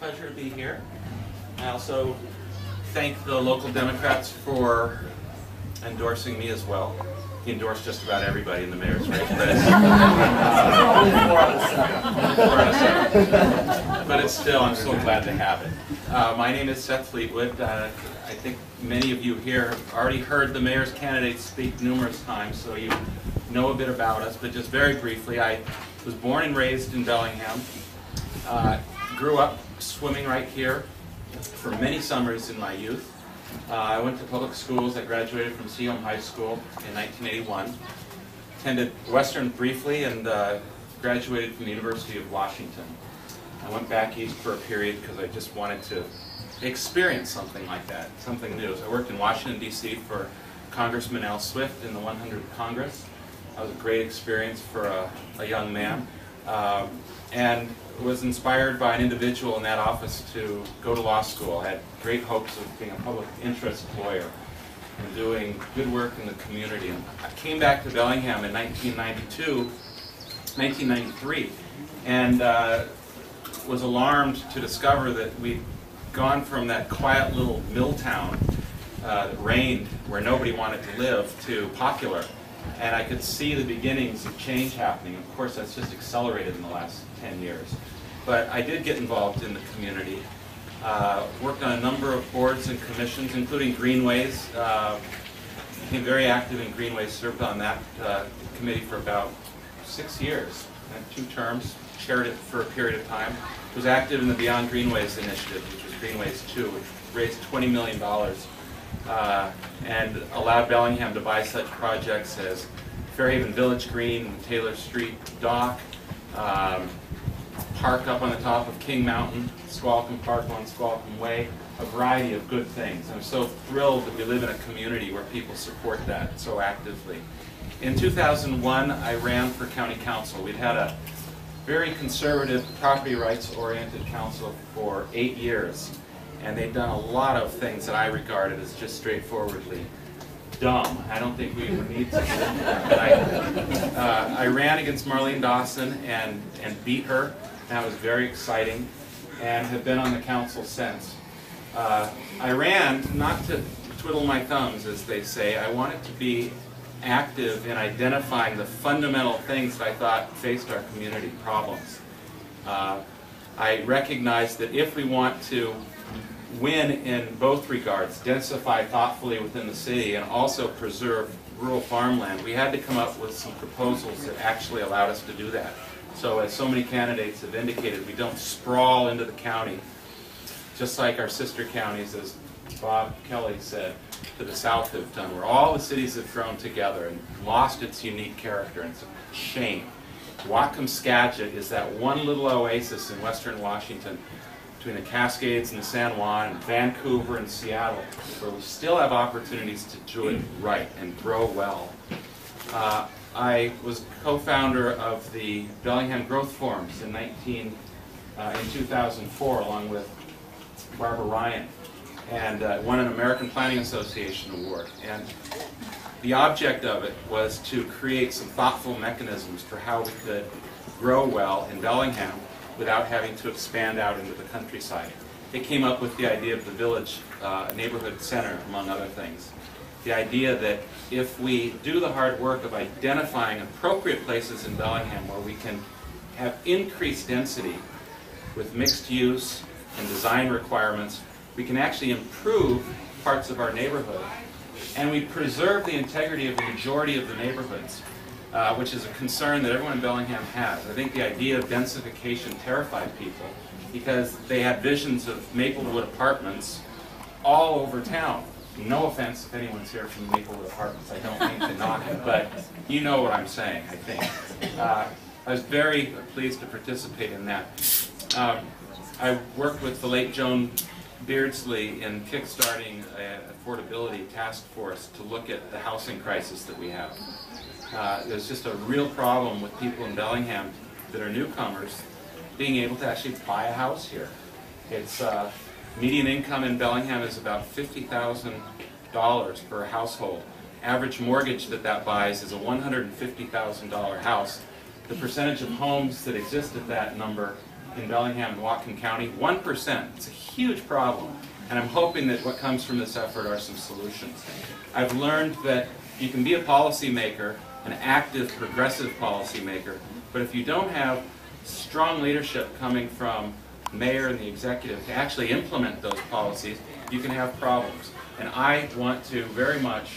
pleasure to be here. I also thank the local Democrats for endorsing me as well. He endorsed just about everybody in the mayor's race, but it's, only 4 out of 7. But it's still, I'm so glad to have it. My name is Seth Fleetwood. I think many of you here have already heard the mayor's candidates speak numerous times, so you know a bit about us. But just very briefly, I was born and raised in Bellingham. Grew up swimming right here for many summers in my youth. I went to public schools. I graduated from Seaholm High School in 1981. Attended Western briefly and graduated from the University of Washington. I went back east for a period because I just wanted to experience something like that, something new. So I worked in Washington, D.C. for Congressman Al Swift in the 100th Congress. That was a great experience for a young man. And was inspired by an individual in that office to go to law school. I had great hopes of being a public interest lawyer and doing good work in the community. And I came back to Bellingham in 1993, and was alarmed to discover that we'd gone from that quiet little mill town that reigned where nobody wanted to live to popular. And I could see the beginnings of change happening. Of course, that's just accelerated in the last 10 years. But I did get involved in the community. Worked on a number of boards and commissions, including Greenways. Became very active in Greenways, served on that committee for about 6 years. I had 2 terms, chaired it for a period of time. Was active in the Beyond Greenways initiative, which was Greenways 2, which raised $20 million. And allowed Bellingham to buy such projects as Fairhaven Village Green, Taylor Street Dock, park up on the top of King Mountain, Squalicum Park on Squalicum Way, a variety of good things. I'm so thrilled that we live in a community where people support that so actively. In 2001, I ran for county council. We'd had a very conservative, property rights-oriented council for 8 years. And they've done a lot of things that I regarded as just straightforwardly dumb. I don't think we even need to do that. But I ran against Marlene Dawson and beat her. That was very exciting, and have been on the council since. I ran not to twiddle my thumbs, as they say. I wanted to be active in identifying the fundamental things that I thought faced our community problems. I recognized that if we want to win in both regards, densify thoughtfully within the city and also preserve rural farmland, we had to come up with some proposals that actually allowed us to do that. So as so many candidates have indicated, we don't sprawl into the county, just like our sister counties, as Bob Kelly said, to the south have done, where all the cities have grown together and lost its unique character, and it's a shame. Whatcom Skagit is that one little oasis in western Washington between the Cascades and the San Juan and Vancouver and Seattle, where we still have opportunities to do it right and grow well. I was co-founder of the Bellingham Growth Forums in 2004, along with Barbara Ryan, and won an American Planning Association award. And the object of it was to create some thoughtful mechanisms for how we could grow well in Bellingham without having to expand out into the countryside. It came up with the idea of the village neighborhood center, among other things. The idea that if we do the hard work of identifying appropriate places in Bellingham where we can have increased density with mixed use and design requirements, we can actually improve parts of our neighborhood. And we preserve the integrity of the majority of the neighborhoods, which is a concern that everyone in Bellingham has. I think the idea of densification terrified people because they had visions of Maplewood apartments all over town. No offense if anyone's here from Maplewood Apartments, I don't mean to knock it, but you know what I'm saying, I think. I was very pleased to participate in that. I worked with the late Joan Beardsley in kickstarting an affordability task force to look at the housing crisis that we have. There's just a real problem with people in Bellingham that are newcomers being able to actually buy a house here. It's median income in Bellingham is about $50,000 per household. Average mortgage that buys is a $150,000 house. The percentage of homes that exist at that number in Bellingham and Whatcom County. 1%. It's a huge problem. And I'm hoping that what comes from this effort are some solutions. I've learned that you can be a policymaker, an active, progressive policymaker, but if you don't have strong leadership coming from the mayor and the executive to actually implement those policies, you can have problems. And I want to very much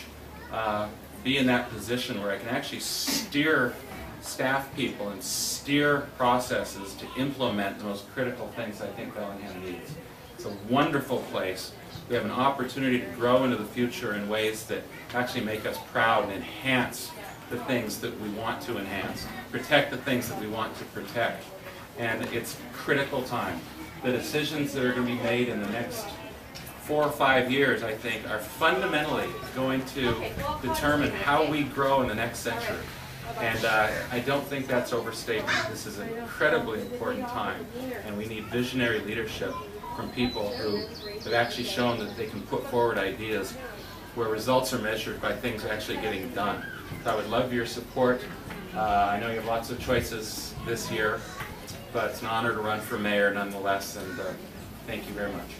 be in that position where I can actually steer staff people and steer processes to implement the most critical things I think Bellingham needs. It's a wonderful place. We have an opportunity to grow into the future in ways that actually make us proud and enhance the things that we want to enhance, protect the things that we want to protect. And it's critical time. The decisions that are going to be made in the next 4 or 5 years, I think, are fundamentally going to determine how we grow in the next century. And I don't think that's overstated. This is an incredibly important time, and we need visionary leadership from people who have actually shown that they can put forward ideas where results are measured by things actually getting done. So I would love your support. I know you have lots of choices this year, but it's an honor to run for mayor nonetheless, and thank you very much.